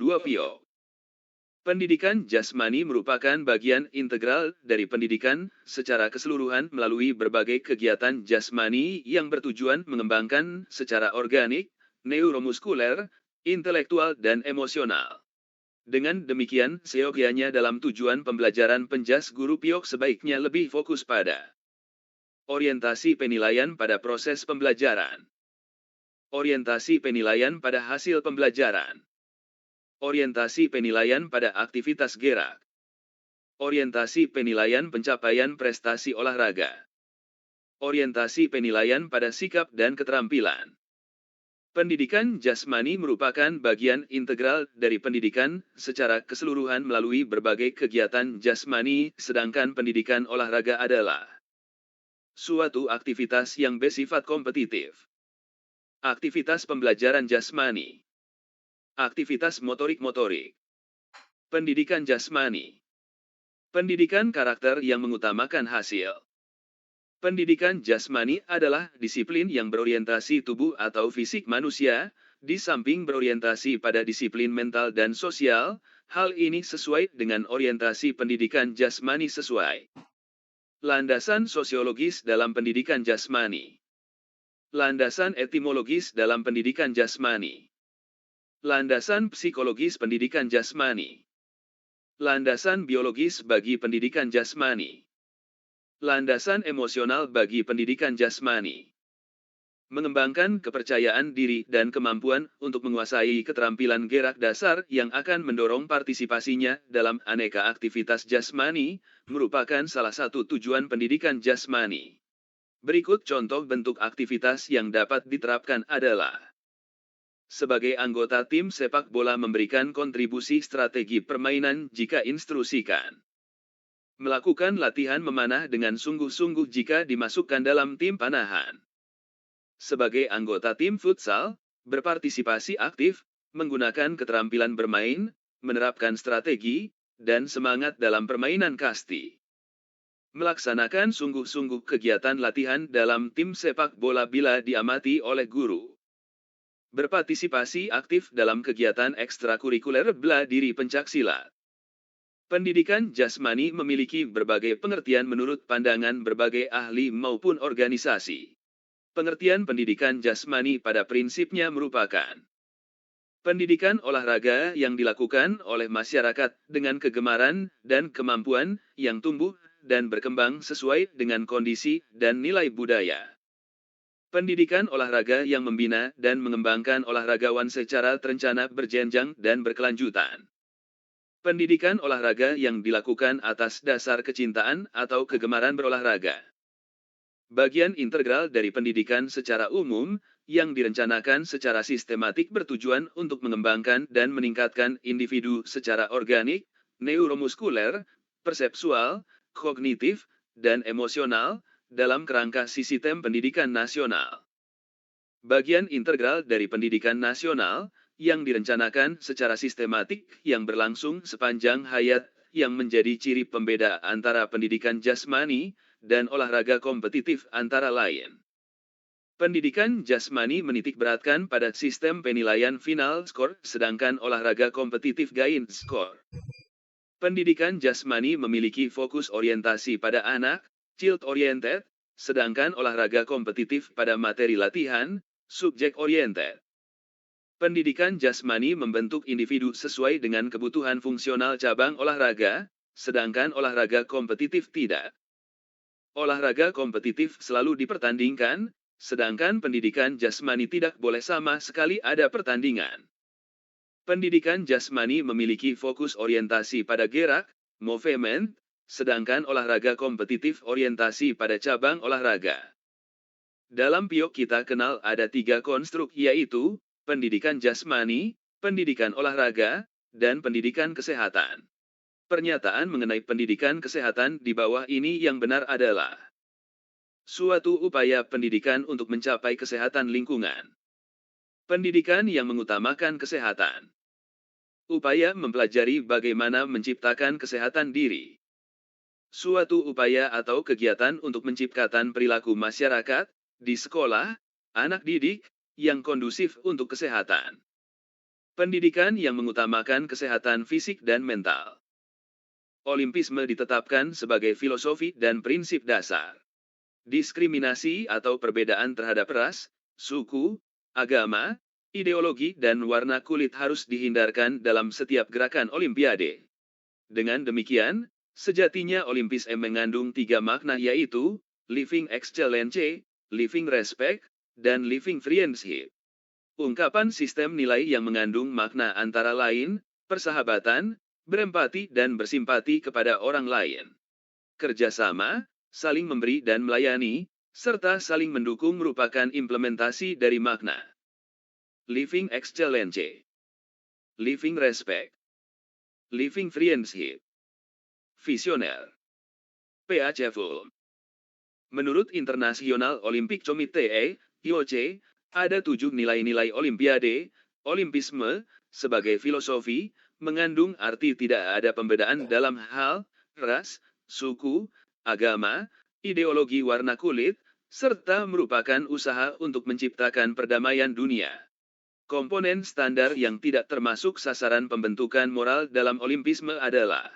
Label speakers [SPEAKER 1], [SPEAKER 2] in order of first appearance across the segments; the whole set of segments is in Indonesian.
[SPEAKER 1] 2 Pio. Pendidikan jasmani merupakan bagian integral dari pendidikan secara keseluruhan melalui berbagai kegiatan jasmani yang bertujuan mengembangkan secara organik, neuromuskuler, intelektual dan emosional. Dengan demikian, seyogianya dalam tujuan pembelajaran penjas guru Piok sebaiknya lebih fokus pada orientasi penilaian pada proses pembelajaran, orientasi penilaian pada hasil pembelajaran, orientasi penilaian pada aktivitas gerak, orientasi penilaian pencapaian prestasi olahraga, orientasi penilaian pada sikap dan keterampilan. Pendidikan jasmani merupakan bagian integral dari pendidikan secara keseluruhan melalui berbagai kegiatan jasmani, sedangkan pendidikan olahraga adalah suatu aktivitas yang bersifat kompetitif. Aktivitas pembelajaran jasmani. Aktivitas motorik-motorik. Pendidikan jasmani. Pendidikan karakter yang mengutamakan hasil. Pendidikan jasmani adalah disiplin yang berorientasi tubuh atau fisik manusia, di samping berorientasi pada disiplin mental dan sosial. Hal ini sesuai dengan orientasi pendidikan jasmani sesuai. Landasan sosiologis dalam pendidikan jasmani. Landasan etimologis dalam pendidikan jasmani. Landasan psikologis pendidikan jasmani. Landasan biologis bagi pendidikan jasmani. Landasan emosional bagi pendidikan jasmani. Mengembangkan kepercayaan diri dan kemampuan untuk menguasai keterampilan gerak dasar yang akan mendorong partisipasinya dalam aneka aktivitas jasmani, merupakan salah satu tujuan pendidikan jasmani. Berikut contoh bentuk aktivitas yang dapat diterapkan adalah: sebagai anggota tim sepak bola memberikan kontribusi strategi permainan jika instruksikan. Melakukan latihan memanah dengan sungguh-sungguh jika dimasukkan dalam tim panahan. Sebagai anggota tim futsal, berpartisipasi aktif, menggunakan keterampilan bermain, menerapkan strategi, dan semangat dalam permainan kasti. Melaksanakan sungguh-sungguh kegiatan latihan dalam tim sepak bola bila diamati oleh guru. Berpartisipasi aktif dalam kegiatan ekstrakurikuler bela diri pencaksilat. Pendidikan jasmani memiliki berbagai pengertian menurut pandangan berbagai ahli maupun organisasi. Pengertian pendidikan jasmani pada prinsipnya merupakan pendidikan olahraga yang dilakukan oleh masyarakat dengan kegemaran dan kemampuan yang tumbuh dan berkembang sesuai dengan kondisi dan nilai budaya. Pendidikan olahraga yang membina dan mengembangkan olahragawan secara terencana, berjenjang, dan berkelanjutan. Pendidikan olahraga yang dilakukan atas dasar kecintaan atau kegemaran berolahraga. Bagian integral dari pendidikan secara umum, yang direncanakan secara sistematik bertujuan untuk mengembangkan dan meningkatkan individu secara organik, neuromuskuler, persepsual, kognitif, dan emosional, dalam kerangka sistem pendidikan nasional. Bagian integral dari pendidikan nasional, yang direncanakan secara sistematik yang berlangsung sepanjang hayat, yang menjadi ciri pembeda antara pendidikan jasmani dan olahraga kompetitif antara lain. Pendidikan jasmani menitikberatkan pada sistem penilaian final skor, sedangkan olahraga kompetitif gain skor. Pendidikan jasmani memiliki fokus orientasi pada anak, child oriented, sedangkan olahraga kompetitif pada materi latihan, subject oriented. Pendidikan jasmani membentuk individu sesuai dengan kebutuhan fungsional cabang olahraga, sedangkan olahraga kompetitif tidak. Olahraga kompetitif selalu dipertandingkan, sedangkan pendidikan jasmani tidak boleh sama sekali ada pertandingan. Pendidikan jasmani memiliki fokus orientasi pada gerak, movement, sedangkan olahraga kompetitif orientasi pada cabang olahraga. Dalam Piok kita kenal ada 3 konstruk, yaitu pendidikan jasmani, pendidikan olahraga, dan pendidikan kesehatan. Pernyataan mengenai pendidikan kesehatan di bawah ini yang benar adalah suatu upaya pendidikan untuk mencapai kesehatan lingkungan. Pendidikan yang mengutamakan kesehatan. Upaya mempelajari bagaimana menciptakan kesehatan diri. Suatu upaya atau kegiatan untuk menciptakan perilaku masyarakat, di sekolah, anak didik, yang kondusif untuk kesehatan. Pendidikan yang mengutamakan kesehatan fisik dan mental. Olimpisme ditetapkan sebagai filosofi dan prinsip dasar. Diskriminasi atau perbedaan terhadap ras, suku, agama, ideologi dan warna kulit harus dihindarkan dalam setiap gerakan Olimpiade. Dengan demikian, sejatinya Olimpisme mengandung tiga makna yaitu, living excellence, living respect, dan living friendship. Ungkapan sistem nilai yang mengandung makna antara lain, persahabatan, berempati dan bersimpati kepada orang lain. Kerjasama, saling memberi dan melayani, serta saling mendukung merupakan implementasi dari makna. Living excellence. Living respect. Living friendship. Visioner. PHFUL. Menurut International Olympic Committee, IOC, ada 7 nilai-nilai Olimpiade, Olimpisme, sebagai filosofi, mengandung arti tidak ada pembedaan dalam hal, ras, suku, agama, ideologi warna kulit, serta merupakan usaha untuk menciptakan perdamaian dunia. Komponen standar yang tidak termasuk sasaran pembentukan moral dalam Olimpisme adalah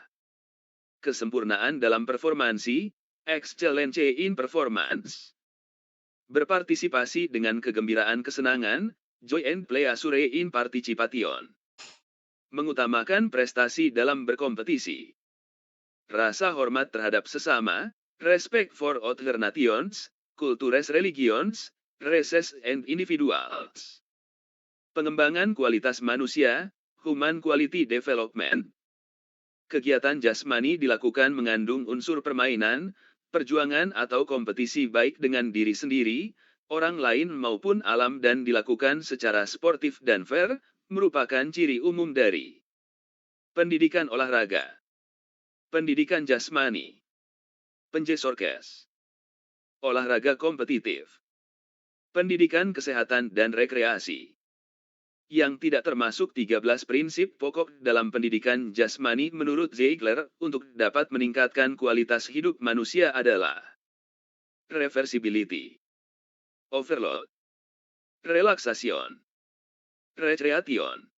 [SPEAKER 1] kesempurnaan dalam performansi, excellence in performance. Berpartisipasi dengan kegembiraan kesenangan, joy and pleasure in participation. Mengutamakan prestasi dalam berkompetisi. Rasa hormat terhadap sesama, respect for other nations, cultures religions, races and individuals. Pengembangan kualitas manusia, human quality development. Kegiatan jasmani dilakukan mengandung unsur permainan, perjuangan atau kompetisi baik dengan diri sendiri, orang lain maupun alam dan dilakukan secara sportif dan fair, merupakan ciri umum dari pendidikan olahraga, pendidikan jasmani, penjesorkes, olahraga kompetitif, pendidikan kesehatan dan rekreasi. Yang tidak termasuk 13 prinsip pokok dalam pendidikan jasmani menurut Ziegler untuk dapat meningkatkan kualitas hidup manusia adalah reversibility, overload, relaxation, recreation,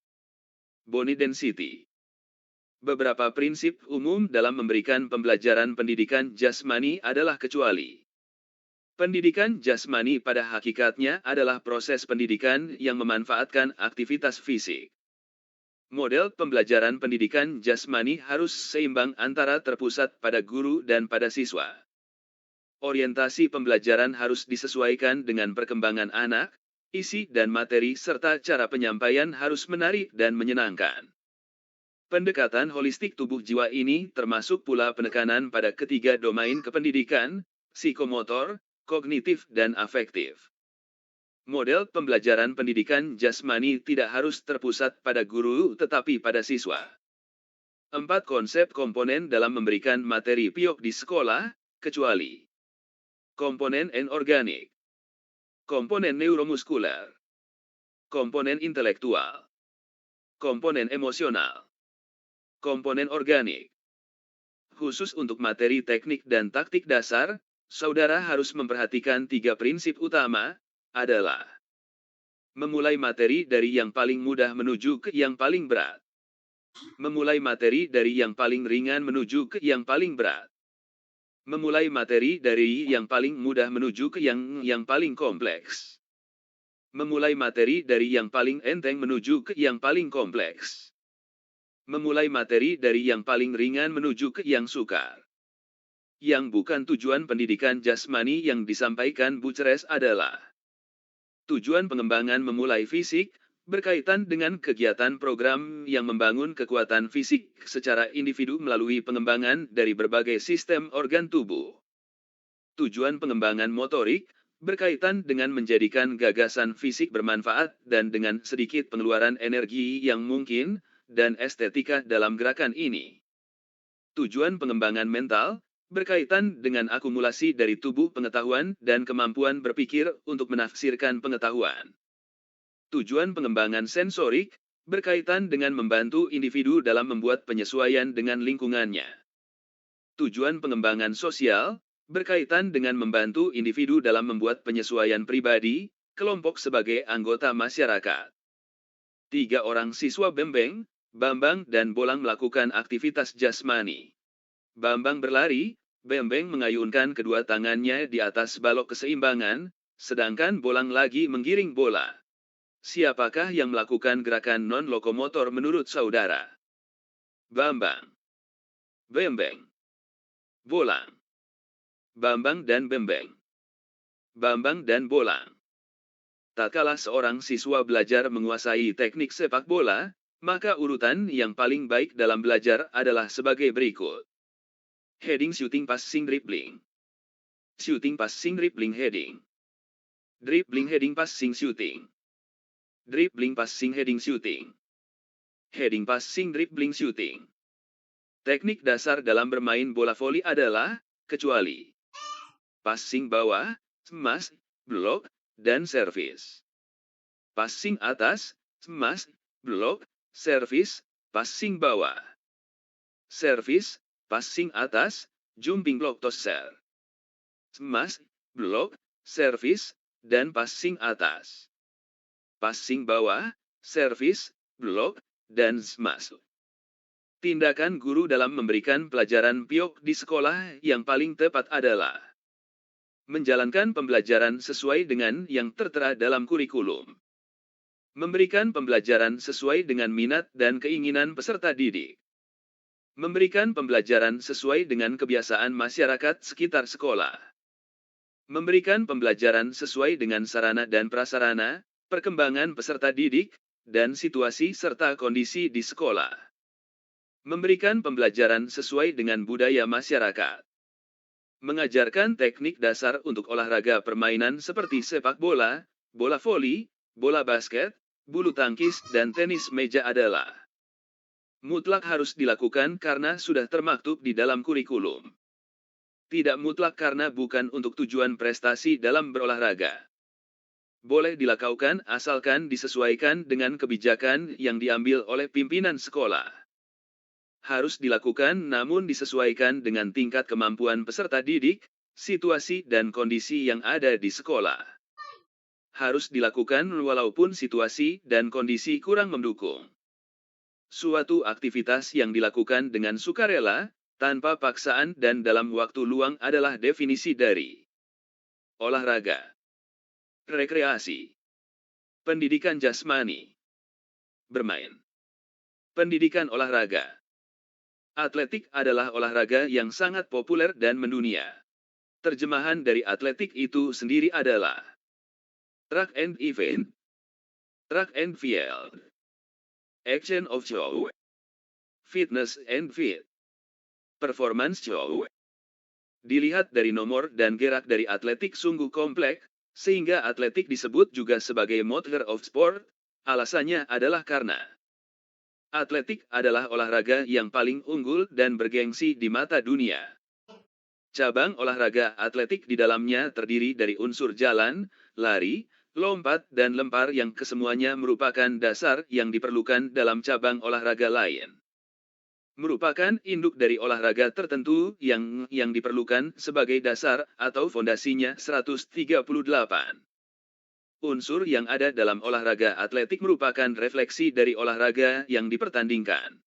[SPEAKER 1] body density. Beberapa prinsip umum dalam memberikan pembelajaran pendidikan jasmani adalah kecuali. Pendidikan jasmani pada hakikatnya adalah proses pendidikan yang memanfaatkan aktivitas fisik. Model pembelajaran pendidikan jasmani harus seimbang antara terpusat pada guru dan pada siswa. Orientasi pembelajaran harus disesuaikan dengan perkembangan anak, isi dan materi serta cara penyampaian harus menarik dan menyenangkan. Pendekatan holistik tubuh jiwa ini termasuk pula penekanan pada ketiga domain kependidikan, psikomotor, kognitif dan afektif. Model pembelajaran pendidikan jasmani tidak harus terpusat pada guru tetapi pada siswa. 4 konsep komponen dalam memberikan materi PIOK di sekolah, kecuali komponen anorganik, komponen neuromuskuler, komponen intelektual, komponen emosional, komponen organik. Khusus untuk materi teknik dan taktik dasar, saudara harus memperhatikan 3 prinsip utama, adalah memulai materi dari yang paling mudah menuju ke yang paling berat. Memulai materi dari yang paling ringan menuju ke yang paling berat. Memulai materi dari yang paling mudah menuju ke yang paling kompleks. Memulai materi dari yang paling enteng menuju ke yang paling kompleks. Memulai materi dari yang paling ringan menuju ke yang sukar. Yang bukan tujuan pendidikan jasmani yang disampaikan Bu Ceres adalah tujuan pengembangan memulai fisik, berkaitan dengan kegiatan program yang membangun kekuatan fisik secara individu melalui pengembangan dari berbagai sistem organ tubuh. Tujuan pengembangan motorik, berkaitan dengan menjadikan gagasan fisik bermanfaat dan dengan sedikit pengeluaran energi yang mungkin, dan estetika dalam gerakan ini. Tujuan pengembangan mental, berkaitan dengan akumulasi dari tubuh pengetahuan dan kemampuan berpikir untuk menafsirkan pengetahuan. Tujuan pengembangan sensorik, berkaitan dengan membantu individu dalam membuat penyesuaian dengan lingkungannya. Tujuan pengembangan sosial, berkaitan dengan membantu individu dalam membuat penyesuaian pribadi, kelompok sebagai anggota masyarakat. Tiga orang siswa Bembeng, Bambang dan Bolang melakukan aktivitas jasmani. Bambang berlari, Bembeng mengayunkan kedua tangannya di atas balok keseimbangan, sedangkan Bolang lagi menggiring bola. Siapakah yang melakukan gerakan non-lokomotor menurut saudara? Bambang, Bembeng, Bolang. Bambang dan Bembeng. Bambang dan Bolang. Tatkala seorang siswa belajar menguasai teknik sepak bola, maka urutan yang paling baik dalam belajar adalah sebagai berikut. Heading shooting passing dribbling. Shooting passing dribbling heading. Dribbling heading passing shooting. Dribbling passing heading shooting. Heading passing dribbling shooting. Teknik dasar dalam bermain bola voli adalah, kecuali passing bawah, smash, blok, dan servis. Passing atas, smash, blok, servis, passing bawah. Servis, passing atas, jumping block tosser. Smash, blok, servis, dan passing atas. Passing bawah, servis, blok, dan smash. Tindakan guru dalam memberikan pelajaran piok di sekolah yang paling tepat adalah menjalankan pembelajaran sesuai dengan yang tertera dalam kurikulum. Memberikan pembelajaran sesuai dengan minat dan keinginan peserta didik. Memberikan pembelajaran sesuai dengan kebiasaan masyarakat sekitar sekolah. Memberikan pembelajaran sesuai dengan sarana dan prasarana, perkembangan peserta didik, dan situasi serta kondisi di sekolah. Memberikan pembelajaran sesuai dengan budaya masyarakat. Mengajarkan teknik dasar untuk olahraga permainan seperti sepak bola, bola voli, bola basket, bulu tangkis, dan tenis meja adalah mutlak harus dilakukan karena sudah termaktub di dalam kurikulum. Tidak mutlak karena bukan untuk tujuan prestasi dalam berolahraga. Boleh dilakukan asalkan disesuaikan dengan kebijakan yang diambil oleh pimpinan sekolah. Harus dilakukan namun disesuaikan dengan tingkat kemampuan peserta didik, situasi dan kondisi yang ada di sekolah. Harus dilakukan walaupun situasi dan kondisi kurang mendukung. Suatu aktivitas yang dilakukan dengan sukarela, tanpa paksaan dan dalam waktu luang adalah definisi dari olahraga, rekreasi, pendidikan jasmani, bermain, pendidikan olahraga. Atletik adalah olahraga yang sangat populer dan mendunia. Terjemahan dari atletik itu sendiri adalah track and event, track and field, action of show, fitness and fit, performance show. Dilihat dari nomor dan gerak dari atletik sungguh kompleks, sehingga atletik disebut juga sebagai mother of sport. Alasannya adalah karena atletik adalah olahraga yang paling unggul dan bergengsi di mata dunia. Cabang olahraga atletik di dalamnya terdiri dari unsur jalan, lari, lompat, dan lempar yang kesemuanya merupakan dasar yang diperlukan dalam cabang olahraga lain. Merupakan induk dari olahraga tertentu yang diperlukan sebagai dasar atau fondasinya 138. Unsur yang ada dalam olahraga atletik merupakan refleksi dari olahraga yang dipertandingkan.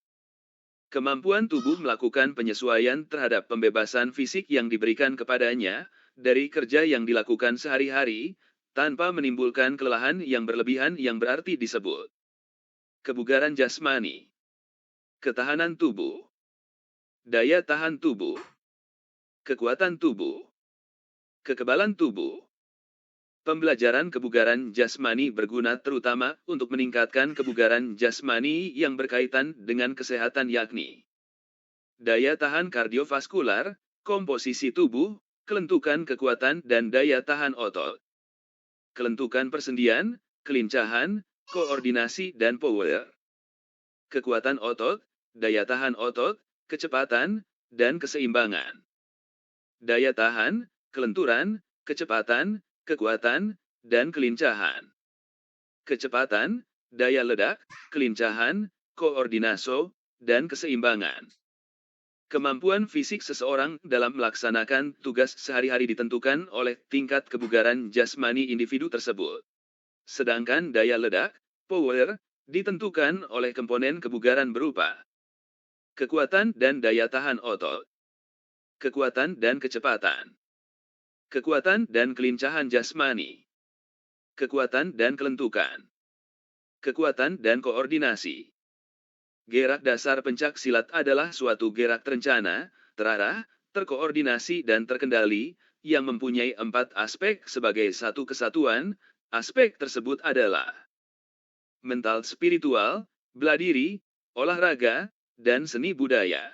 [SPEAKER 1] Kemampuan tubuh melakukan penyesuaian terhadap pembebasan fisik yang diberikan kepadanya, dari kerja yang dilakukan sehari-hari, tanpa menimbulkan kelelahan yang berlebihan yang berarti disebut kebugaran jasmani, ketahanan tubuh, daya tahan tubuh, kekuatan tubuh, kekebalan tubuh. Pembelajaran kebugaran jasmani berguna terutama untuk meningkatkan kebugaran jasmani yang berkaitan dengan kesehatan yakni daya tahan kardiovaskular, komposisi tubuh, kelentukan kekuatan dan daya tahan otot, kelentukan persendian, kelincahan, koordinasi dan power, kekuatan otot, daya tahan otot, kecepatan, dan keseimbangan. Daya tahan, kelenturan, kecepatan, kekuatan, dan kelincahan. Kecepatan, daya ledak, kelincahan, koordinasi, dan keseimbangan. Kemampuan fisik seseorang dalam melaksanakan tugas sehari-hari ditentukan oleh tingkat kebugaran jasmani individu tersebut. Sedangkan daya ledak, power, ditentukan oleh komponen kebugaran berupa kekuatan dan daya tahan otot, kekuatan dan kecepatan, kekuatan dan kelincahan jasmani, kekuatan dan kelentukan, kekuatan dan koordinasi. Gerak dasar pencak silat adalah suatu gerak terencana, terarah, terkoordinasi dan terkendali, yang mempunyai 4 aspek sebagai satu kesatuan. Aspek tersebut adalah mental spiritual, bela diri, olahraga, dan seni budaya.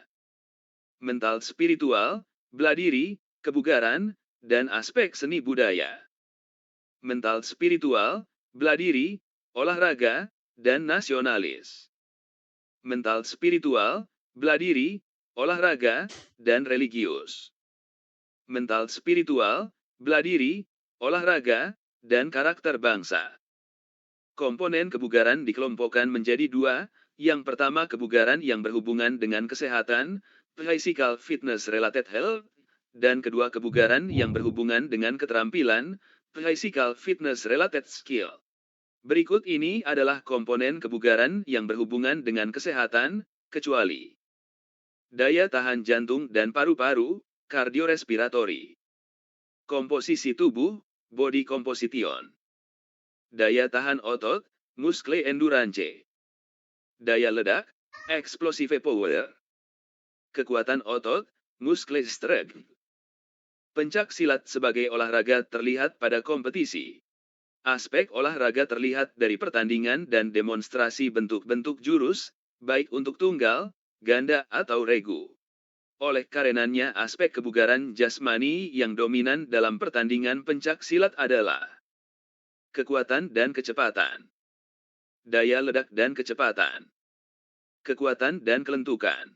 [SPEAKER 1] Mental spiritual, bela diri, kebugaran, dan aspek seni budaya. Mental spiritual, bela diri, olahraga, dan nasionalis. Mental spiritual, bela diri, olahraga, dan religius. Mental spiritual, bela diri, olahraga, dan karakter bangsa. Komponen kebugaran dikelompokkan menjadi 2, yang pertama kebugaran yang berhubungan dengan kesehatan, physical fitness related health, dan kedua kebugaran yang berhubungan dengan keterampilan, physical fitness related skill. Berikut ini adalah komponen kebugaran yang berhubungan dengan kesehatan, kecuali daya tahan jantung dan paru-paru, kardiorespiratory. Komposisi tubuh, body composition. Daya tahan otot, muscle endurance. Daya ledak, explosive power. Kekuatan otot, muscle strength. Pencak silat sebagai olahraga terlihat pada kompetisi. Aspek olahraga terlihat dari pertandingan dan demonstrasi bentuk-bentuk jurus, baik untuk tunggal, ganda atau regu. Oleh karenanya aspek kebugaran jasmani yang dominan dalam pertandingan pencak silat adalah kekuatan dan kecepatan, daya ledak dan kecepatan, kekuatan dan kelentukan,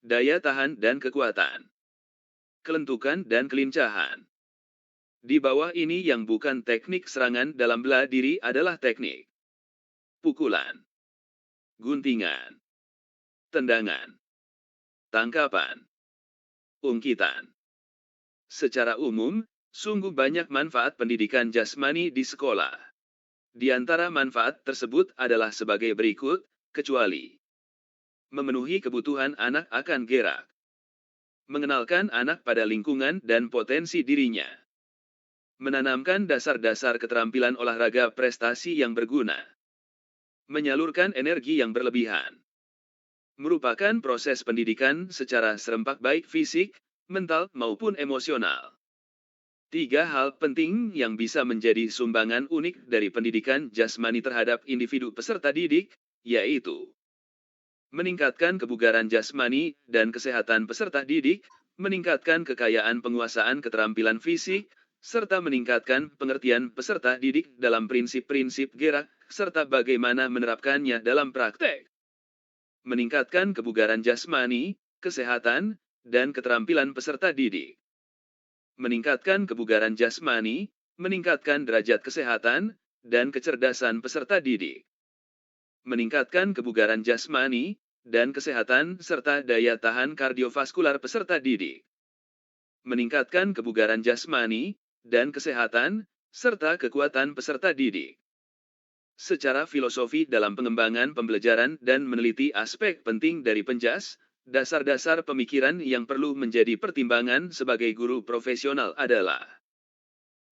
[SPEAKER 1] daya tahan dan kekuatan, kelentukan dan kelincahan. Di bawah ini yang bukan teknik serangan dalam bela diri adalah teknik pukulan, guntingan, tendangan, tangkapan, ungkitan. Secara umum, sungguh banyak manfaat pendidikan jasmani di sekolah. Di antara manfaat tersebut adalah sebagai berikut, kecuali memenuhi kebutuhan anak akan gerak, mengenalkan anak pada lingkungan dan potensi dirinya, menanamkan dasar-dasar keterampilan olahraga prestasi yang berguna, menyalurkan energi yang berlebihan, merupakan proses pendidikan secara serempak baik fisik, mental maupun emosional. 3 hal penting yang bisa menjadi sumbangan unik dari pendidikan jasmani terhadap individu peserta didik, yaitu meningkatkan kebugaran jasmani dan kesehatan peserta didik, meningkatkan kekayaan penguasaan keterampilan fisik, serta meningkatkan pengertian peserta didik dalam prinsip-prinsip gerak, serta bagaimana menerapkannya dalam praktek. Meningkatkan kebugaran jasmani, kesehatan, dan keterampilan peserta didik. Meningkatkan kebugaran jasmani, meningkatkan derajat kesehatan, dan kecerdasan peserta didik. Meningkatkan kebugaran jasmani, dan kesehatan serta daya tahan kardiovaskular peserta didik. Meningkatkan kebugaran jasmani, dan kesehatan, serta kekuatan peserta didik. Secara filosofi dalam pengembangan pembelajaran dan meneliti aspek penting dari penjas, dasar-dasar pemikiran yang perlu menjadi pertimbangan sebagai guru profesional adalah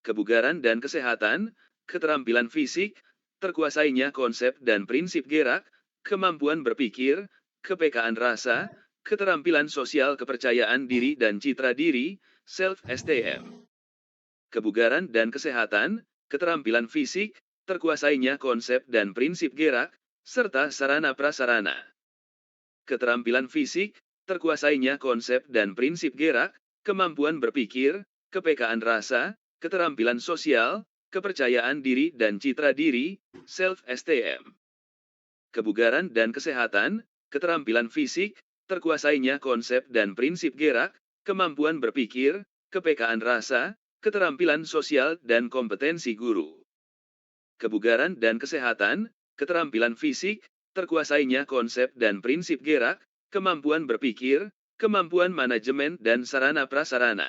[SPEAKER 1] kebugaran dan kesehatan, keterampilan fisik, terkuasainya konsep dan prinsip gerak, kemampuan berpikir, kepekaan rasa, keterampilan sosial kepercayaan diri dan citra diri, self-esteem. Kebugaran dan kesehatan, keterampilan fisik, terkuasainya konsep dan prinsip gerak, serta sarana-prasarana. Keterampilan fisik, terkuasainya konsep dan prinsip gerak, kemampuan berpikir, kepekaan rasa, keterampilan sosial, kepercayaan diri dan citra diri, self-esteem. Kebugaran dan kesehatan, keterampilan fisik, terkuasainya konsep dan prinsip gerak, kemampuan berpikir, kepekaan rasa, keterampilan sosial dan kompetensi guru. Kebugaran dan kesehatan, keterampilan fisik, terkuasainya konsep dan prinsip gerak, kemampuan berpikir, kemampuan manajemen dan sarana prasarana.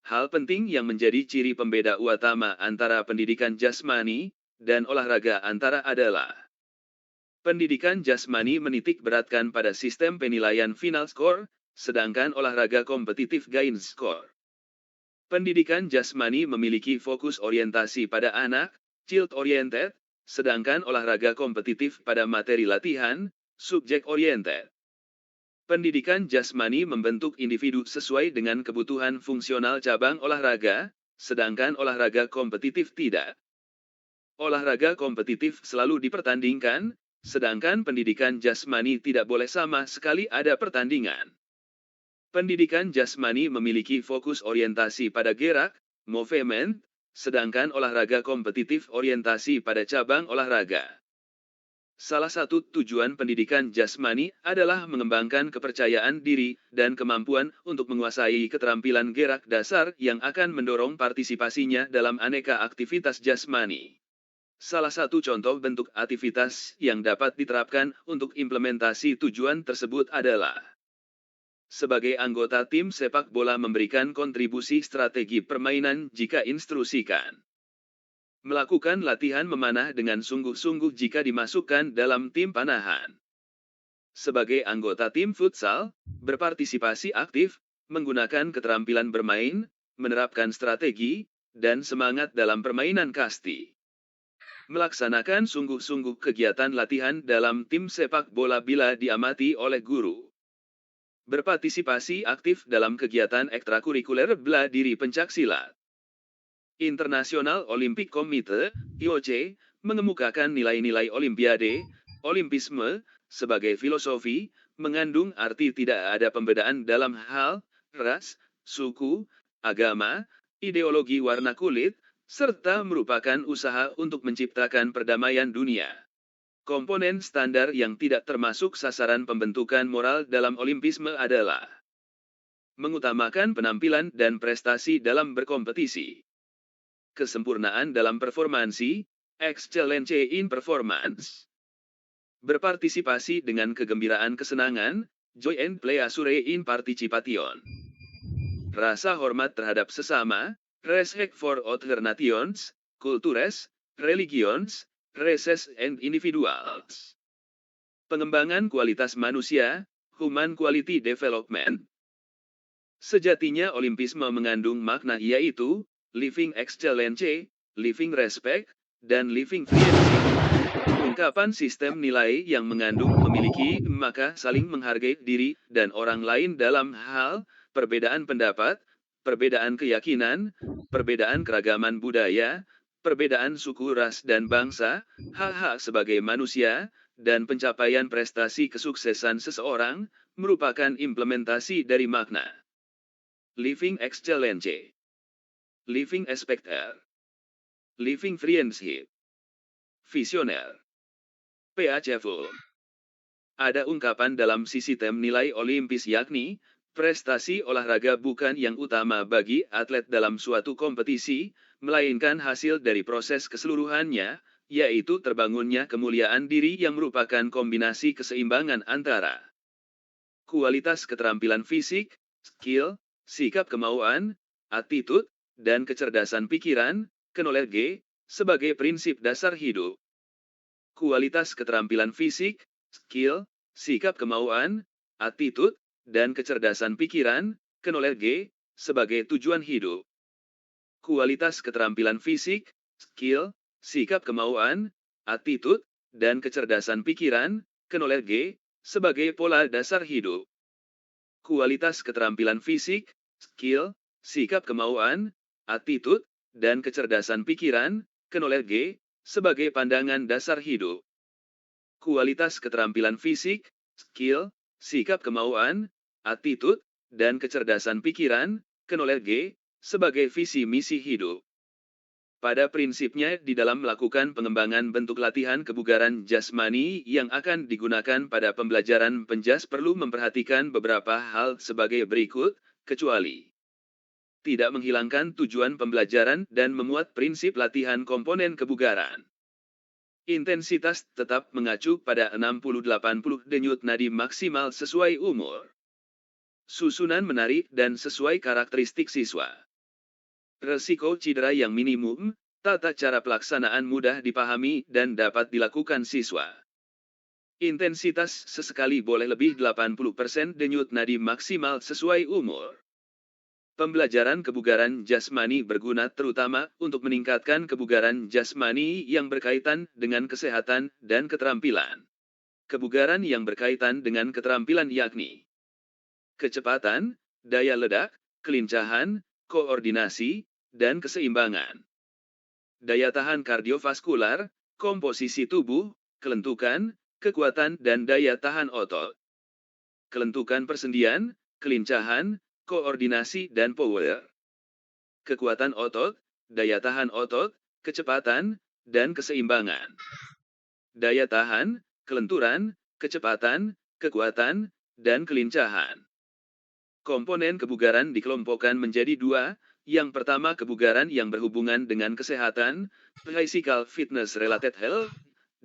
[SPEAKER 1] Hal penting yang menjadi ciri pembeda utama antara pendidikan jasmani dan olahraga antara adalah Pendidikan jasmani menitik beratkan pada sistem penilaian final score, sedangkan olahraga kompetitif gain score. Pendidikan jasmani memiliki fokus orientasi pada anak, child-oriented, sedangkan olahraga kompetitif pada materi latihan, subject-oriented. Pendidikan jasmani membentuk individu sesuai dengan kebutuhan fungsional cabang olahraga, sedangkan olahraga kompetitif tidak. Olahraga kompetitif selalu dipertandingkan, sedangkan pendidikan jasmani tidak boleh sama sekali ada pertandingan. Pendidikan jasmani memiliki fokus orientasi pada gerak, movement, sedangkan olahraga kompetitif orientasi pada cabang olahraga. Salah satu tujuan pendidikan jasmani adalah mengembangkan kepercayaan diri dan kemampuan untuk menguasai keterampilan gerak dasar yang akan mendorong partisipasinya dalam aneka aktivitas jasmani. Salah satu contoh bentuk aktivitas yang dapat diterapkan untuk implementasi tujuan tersebut adalah sebagai anggota tim sepak bola memberikan kontribusi strategi permainan jika instruksikan. Melakukan latihan memanah dengan sungguh-sungguh jika dimasukkan dalam tim panahan. Sebagai anggota tim futsal, berpartisipasi aktif, menggunakan keterampilan bermain, menerapkan strategi, dan semangat dalam permainan kasti. Melaksanakan sungguh-sungguh kegiatan latihan dalam tim sepak bola bila diamati oleh guru. Berpartisipasi aktif dalam kegiatan ekstrakurikuler bela diri pencaksilat. International Olympic Committee, IOC, mengemukakan nilai-nilai olimpiade, olimpisme, sebagai filosofi, mengandung arti tidak ada pembedaan dalam hal, ras, suku, agama, ideologi warna kulit, serta merupakan usaha untuk menciptakan perdamaian dunia. Komponen standar yang tidak termasuk sasaran pembentukan moral dalam olimpisme adalah mengutamakan penampilan dan prestasi dalam berkompetisi. Kesempurnaan dalam performansi, excellence in performance. Berpartisipasi dengan kegembiraan kesenangan, joy and pleasure in participation. Rasa hormat terhadap sesama, respect for other nations, cultures, religions, races and individuals. Pengembangan kualitas manusia, human quality development. Sejatinya olimpisme mengandung makna yaitu living excellence, living respect, dan living fluency. Ungkapan sistem nilai yang mengandung memiliki, maka saling menghargai diri dan orang lain dalam hal perbedaan pendapat, perbedaan keyakinan, perbedaan keragaman budaya, perbedaan suku ras dan bangsa, hak-hak sebagai manusia, dan pencapaian prestasi kesuksesan seseorang, merupakan implementasi dari makna living excellence. Living expecter. Living friendship. Visioner. PHFul. Ada ungkapan dalam sistem nilai olimpis yakni, prestasi olahraga bukan yang utama bagi atlet dalam suatu kompetisi, melainkan hasil dari proses keseluruhannya, yaitu terbangunnya kemuliaan diri yang merupakan kombinasi keseimbangan antara kualitas keterampilan fisik, skill, sikap kemauan, attitude, dan kecerdasan pikiran, knowledge, sebagai prinsip dasar hidup. Kualitas keterampilan fisik, skill, sikap kemauan, attitude, dan kecerdasan pikiran, knowledge, sebagai tujuan hidup. Kualitas keterampilan fisik, skill, sikap kemauan, attitude, dan kecerdasan pikiran, knowledge, sebagai pola dasar hidup. Kualitas keterampilan fisik, skill, sikap kemauan, attitude, dan kecerdasan pikiran, knowledge, sebagai pandangan dasar hidup. Kualitas keterampilan fisik, skill, sikap kemauan, attitude, dan kecerdasan pikiran, knowledge, sebagai visi misi hidup. Pada prinsipnya di dalam melakukan pengembangan bentuk latihan kebugaran jasmani yang akan digunakan pada pembelajaran penjas perlu memperhatikan beberapa hal sebagai berikut, kecuali tidak menghilangkan tujuan pembelajaran dan memuat prinsip latihan komponen kebugaran. Intensitas tetap mengacu pada 60-80 denyut nadi maksimal sesuai umur. Susunan menarik dan sesuai karakteristik siswa. Resiko cedera yang minimum, tata cara pelaksanaan mudah dipahami dan dapat dilakukan siswa. Intensitas sesekali boleh lebih 80% denyut nadi maksimal sesuai umur. Pembelajaran kebugaran jasmani berguna terutama untuk meningkatkan kebugaran jasmani yang berkaitan dengan kesehatan dan keterampilan. Kebugaran yang berkaitan dengan keterampilan yakni kecepatan, daya ledak, kelincahan, koordinasi, dan keseimbangan. Daya tahan kardiovaskular, komposisi tubuh, kelentukan, kekuatan dan daya tahan otot. Kelentukan persendian, kelincahan, koordinasi dan power. Kekuatan otot, daya tahan otot, kecepatan, dan keseimbangan. Daya tahan, kelenturan, kecepatan, kekuatan, dan kelincahan. Komponen kebugaran dikelompokkan menjadi dua. Yang pertama kebugaran yang berhubungan dengan kesehatan, physical fitness related health,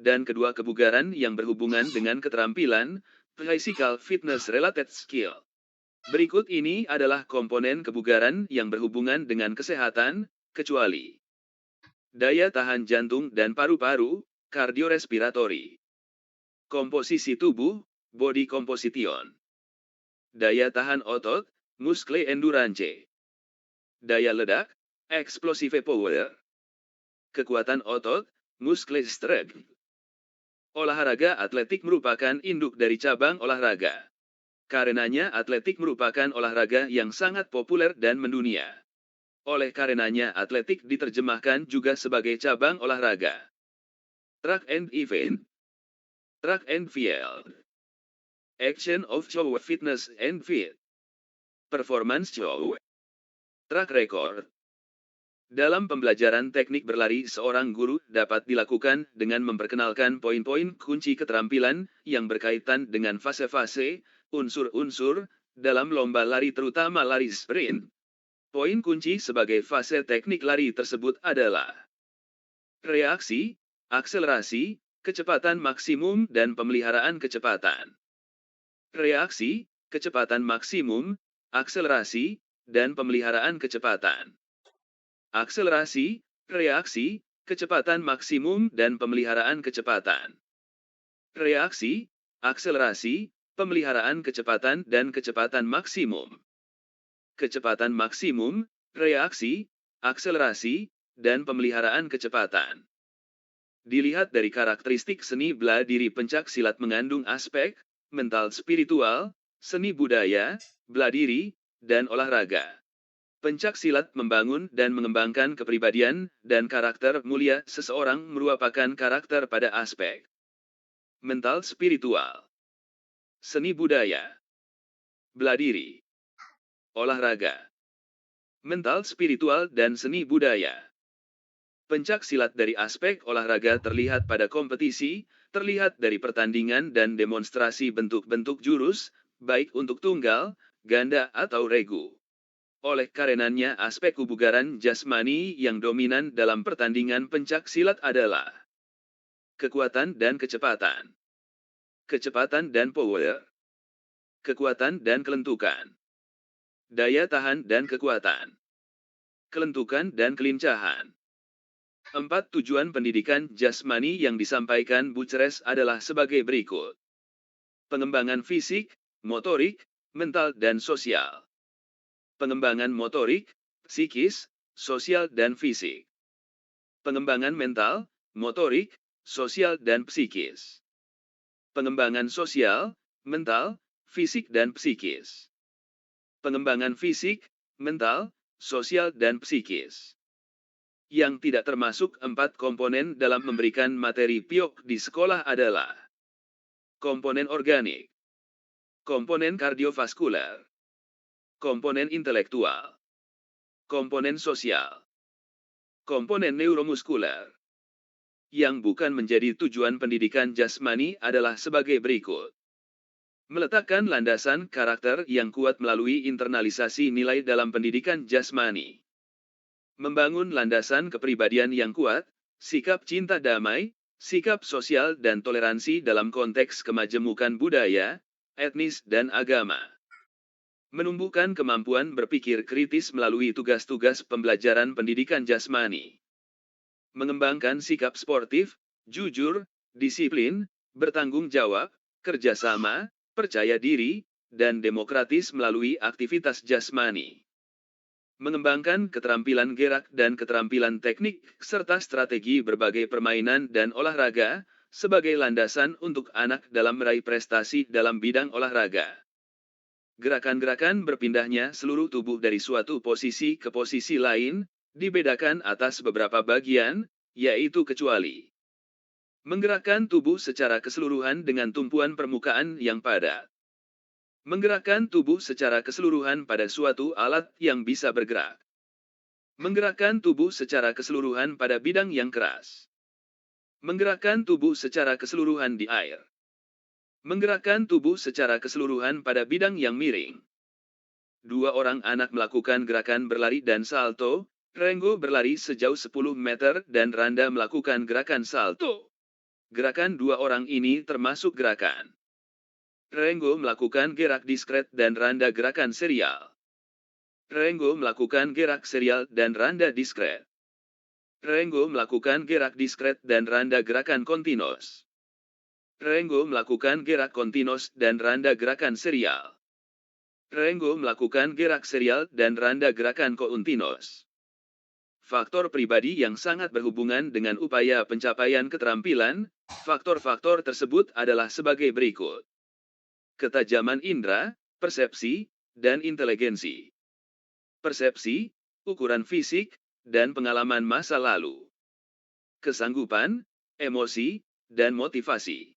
[SPEAKER 1] dan kedua kebugaran yang berhubungan dengan keterampilan, physical fitness related skill. Berikut ini adalah komponen kebugaran yang berhubungan dengan kesehatan, kecuali daya tahan jantung dan paru-paru, kardiorespiratory. Komposisi tubuh, body composition. Daya tahan otot, muscle endurance. Daya ledak, explosive power. Kekuatan otot, muscle strength. Olahraga atletik merupakan induk dari cabang olahraga. Karenanya atletik merupakan olahraga yang sangat populer dan mendunia. Oleh karenanya atletik diterjemahkan juga sebagai cabang olahraga. Track and event. Track and field. Action of show fitness and fit. Performance show. Track record. Dalam pembelajaran teknik berlari, seorang guru dapat dilakukan dengan memperkenalkan poin-poin kunci keterampilan yang berkaitan dengan fase-fase, unsur-unsur, dalam lomba lari terutama lari sprint. Poin kunci sebagai fase teknik lari tersebut adalah reaksi, akselerasi, kecepatan maksimum dan pemeliharaan kecepatan. Reaksi, kecepatan maksimum, akselerasi, dan pemeliharaan kecepatan. Akselerasi, reaksi, kecepatan maksimum dan pemeliharaan kecepatan. Reaksi, akselerasi, pemeliharaan kecepatan dan kecepatan maksimum. Kecepatan maksimum, reaksi, akselerasi, dan pemeliharaan kecepatan. Dilihat dari karakteristik seni bela diri pencak silat mengandung aspek mental spiritual, seni budaya, bela diri, dan olahraga. Pencak silat membangun dan mengembangkan kepribadian dan karakter mulia seseorang merupakan karakter pada aspek mental spiritual, seni budaya, bela diri, olahraga, mental spiritual dan seni budaya. Pencak silat dari aspek olahraga terlihat pada kompetisi, terlihat dari pertandingan dan demonstrasi bentuk-bentuk jurus, baik untuk tunggal, ganda atau regu. Oleh karenanya aspek kebugaran jasmani yang dominan dalam pertandingan pencak silat adalah kekuatan dan kecepatan. Kecepatan dan power. Kekuatan dan kelentukan. Daya tahan dan kekuatan. Kelentukan dan kelincahan. 4 tujuan pendidikan jasmani yang disampaikan Bucharest adalah sebagai berikut. Pengembangan fisik, motorik, mental dan sosial. Pengembangan motorik, psikis, sosial dan fisik. Pengembangan mental, motorik, sosial dan psikis. Pengembangan sosial, mental, fisik dan psikis. Pengembangan fisik, mental, sosial dan psikis. Yang tidak termasuk 4 komponen dalam memberikan materi PIOK di sekolah adalah komponen organik, komponen kardiovaskular, komponen intelektual, komponen sosial, komponen neuromuskular. Yang bukan menjadi tujuan pendidikan jasmani adalah sebagai berikut. Meletakkan landasan karakter yang kuat melalui internalisasi nilai dalam pendidikan jasmani. Membangun landasan kepribadian yang kuat, sikap cinta damai, sikap sosial dan toleransi dalam konteks kemajemukan budaya, etnis dan agama. Menumbuhkan kemampuan berpikir kritis melalui tugas-tugas pembelajaran pendidikan jasmani. Mengembangkan sikap sportif, jujur, disiplin, bertanggung jawab, kerjasama, percaya diri, dan demokratis melalui aktivitas jasmani. Mengembangkan keterampilan gerak dan keterampilan teknik, serta strategi berbagai permainan dan olahraga, sebagai landasan untuk anak dalam meraih prestasi dalam bidang olahraga. Gerakan-gerakan berpindahnya seluruh tubuh dari suatu posisi ke posisi lain, dibedakan atas beberapa bagian, yaitu kecuali menggerakkan tubuh secara keseluruhan dengan tumpuan permukaan yang padat. Menggerakkan tubuh secara keseluruhan pada suatu alat yang bisa bergerak. Menggerakkan tubuh secara keseluruhan pada bidang yang keras. Menggerakkan tubuh secara keseluruhan di air. Menggerakkan tubuh secara keseluruhan pada bidang yang miring. Dua orang anak melakukan gerakan berlari dan salto, Rengo berlari sejauh 10 meter dan Randa melakukan gerakan salto. Gerakan dua orang ini termasuk gerakan. Rengo melakukan gerak diskret dan Randa gerakan serial. Rengo melakukan gerak serial dan Randa diskret. Rengo melakukan gerak diskret dan Randa gerakan kontinus. Rengo melakukan gerak kontinus dan Randa gerakan serial. Rengo melakukan gerak serial dan Randa gerakan kontinus. Faktor pribadi yang sangat berhubungan dengan upaya pencapaian keterampilan, faktor-faktor tersebut adalah sebagai berikut. Ketajaman indera, persepsi, dan inteligensi. Persepsi, ukuran fisik, dan pengalaman masa lalu. Kesanggupan, emosi, dan motivasi.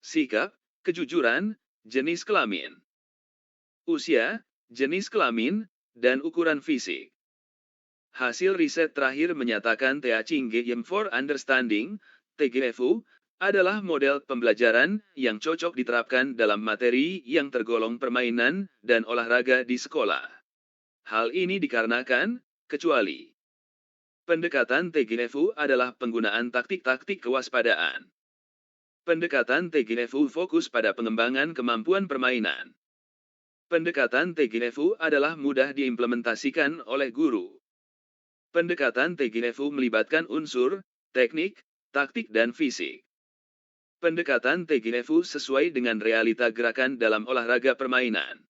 [SPEAKER 1] Sikap, kejujuran, jenis kelamin. Usia, jenis kelamin, dan ukuran fisik. Hasil riset terakhir menyatakan Teaching Game for Understanding, TGFU, adalah model pembelajaran yang cocok diterapkan dalam materi yang tergolong permainan dan olahraga di sekolah. Hal ini dikarenakan, kecuali pendekatan TGFU adalah penggunaan taktik-taktik kewaspadaan. Pendekatan TGFU fokus pada pengembangan kemampuan permainan. Pendekatan TGFU adalah mudah diimplementasikan oleh guru. Pendekatan TGFU melibatkan unsur, teknik, taktik dan fisik. Pendekatan TGFU sesuai dengan realita gerakan dalam olahraga permainan.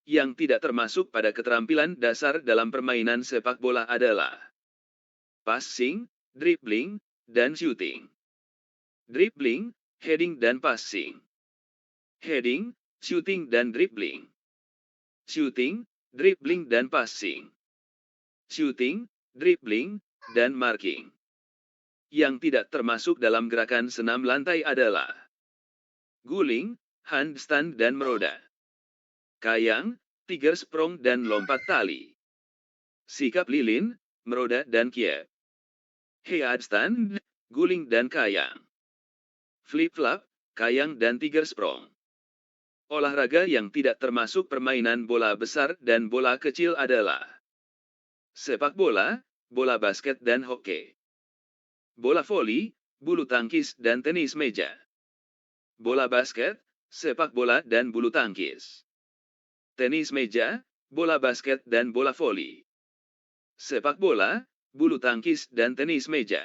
[SPEAKER 1] Yang tidak termasuk pada keterampilan dasar dalam permainan sepak bola adalah passing, dribbling, dan shooting. Dribbling, heading dan passing. Heading, shooting dan dribbling. Shooting, dribbling dan passing. Shooting, dribbling, dan marking. Yang tidak termasuk dalam gerakan senam lantai adalah guling, handstand dan meroda. Kayang, tiger sprong dan lompat tali. Sikap lilin, meroda dan kiep. Headstand, guling dan kayang. Flip-flap, kayang dan tiger sprong. Olahraga yang tidak termasuk permainan bola besar dan bola kecil adalah sepak bola, bola basket dan hoki. Bola voli, bulu tangkis dan tenis meja. Bola basket, sepak bola dan bulu tangkis. Tenis meja, bola basket dan bola voli. Sepak bola, bulu tangkis dan tenis meja.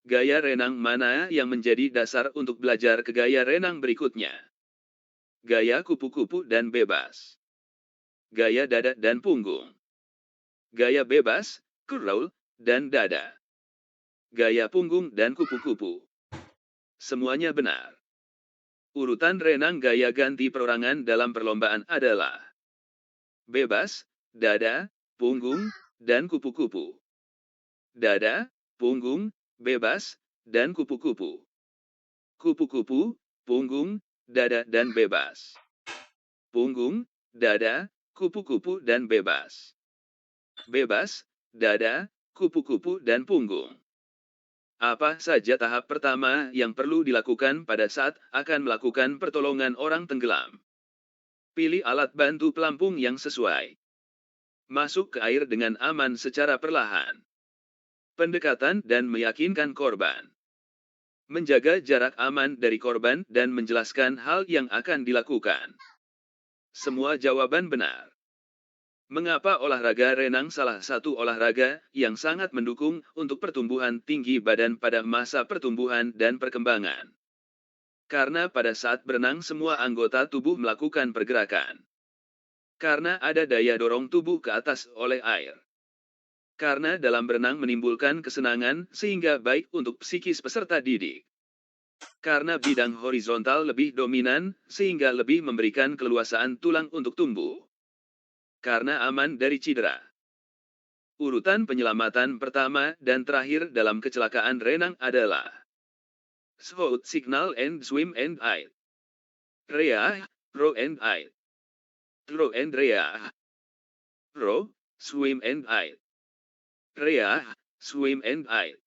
[SPEAKER 1] Gaya renang mana yang menjadi dasar untuk belajar ke gaya renang berikutnya? Gaya kupu-kupu dan bebas. Gaya dada dan punggung. Gaya bebas, curl, dan dada. Gaya punggung dan kupu-kupu. Semuanya benar. Urutan renang gaya ganti perorangan dalam perlombaan adalah bebas, dada, punggung, dan kupu-kupu. Dada, punggung, bebas, dan kupu-kupu. Kupu-kupu, punggung, dada dan bebas. Punggung, dada, kupu-kupu dan bebas. Bebas, dada, kupu-kupu dan punggung. Apa saja tahap pertama yang perlu dilakukan pada saat akan melakukan pertolongan orang tenggelam? Pilih alat bantu pelampung yang sesuai. Masuk ke air dengan aman secara perlahan. Pendekatan dan meyakinkan korban. Menjaga jarak aman dari korban dan menjelaskan hal yang akan dilakukan. Semua jawaban benar. Mengapa olahraga renang salah satu olahraga yang sangat mendukung untuk pertumbuhan tinggi badan pada masa pertumbuhan dan perkembangan? Karena pada saat berenang semua anggota tubuh melakukan pergerakan. Karena ada daya dorong tubuh ke atas oleh air. Karena dalam berenang menimbulkan kesenangan sehingga baik untuk psikis peserta didik. Karena bidang horizontal lebih dominan sehingga lebih memberikan keleluasaan tulang untuk tumbuh. Karena aman dari cedera. Urutan penyelamatan pertama dan terakhir dalam kecelakaan renang adalah Shout, signal and swim and hide. Rea, row and hide. Row and rea. Row, swim and hide. Rea, swim and hide.